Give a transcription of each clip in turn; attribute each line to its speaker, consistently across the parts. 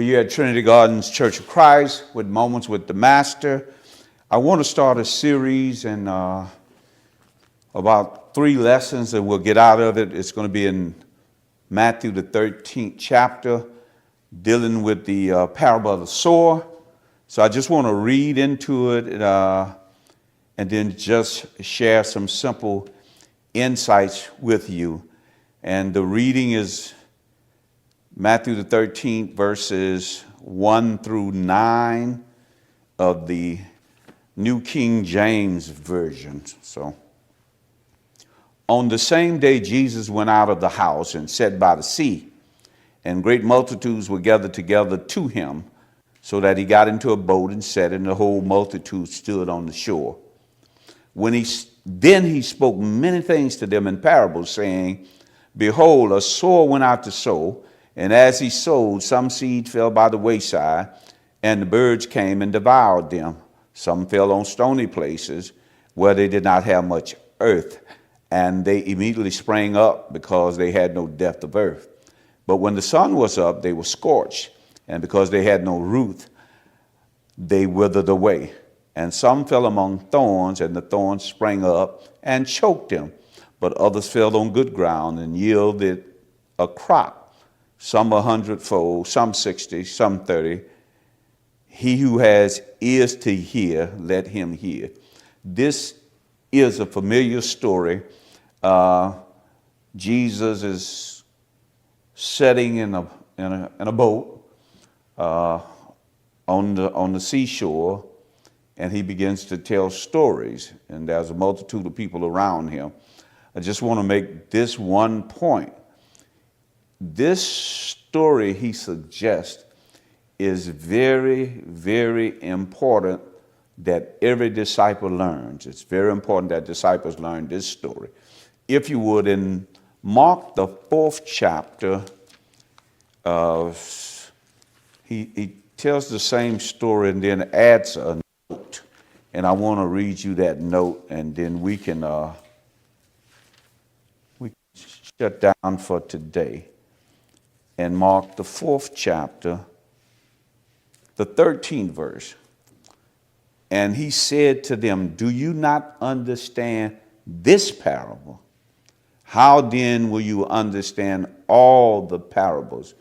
Speaker 1: You're at Trinity Gardens Church of Christ with Moments with the Master. I want to start a series and about 3 lessons that we'll get out of it. It's going to be in Matthew the 13th chapter, dealing with the parable of the sower. So I just want to read into it and then just share some simple insights with you. And the reading is Matthew the 13th, verses 1 through 9 of the New King James Version. So, on the same day, Jesus went out of the house and sat by the sea, and great multitudes were gathered together to him, so that he got into a boat and sat, and the whole multitude stood on the shore. Then he spoke many things to them in parables, saying, Behold, a sower went out to sow, and as he sowed, some seed fell by the wayside, and the birds came and devoured them. Some fell on stony places where they did not have much earth, and they immediately sprang up because they had no depth of earth. But when the sun was up, they were scorched, and because they had no root, they withered away. And some fell among thorns, and the thorns sprang up and choked them. But others fell on good ground and yielded a crop, some 100-fold, some 60, some 30. He who has ears to hear, let him hear. This is a familiar story. Jesus is sitting in a boat on the seashore, and he begins to tell stories, and there's a multitude of people around him. I just want to make this one point. This story, he suggests, is very, very important that every disciple learns. It's very important that disciples learn this story. If you would, in Mark the 4th chapter, he tells the same story and then adds a note. And I want to read you that note, and then we can shut down for today. And Mark the 4th chapter, the 13th verse. And he said to them, Do you not understand this parable? How then will you understand all the parables?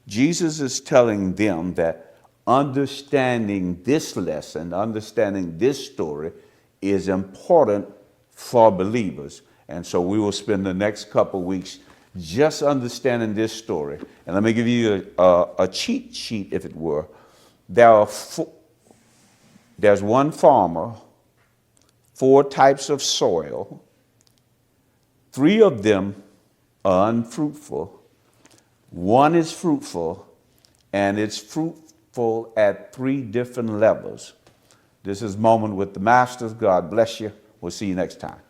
Speaker 1: Jesus is telling them that understanding this lesson, understanding this story is important for believers. And so we will spend the next couple weeks just understanding this story. And let me give you a cheat sheet, if it were. There's one farmer, 4 types of soil. 3 of them are unfruitful. 1 is fruitful, and it's fruitful at 3 different levels. This is Moment with the Masters. God bless you. We'll see you next time.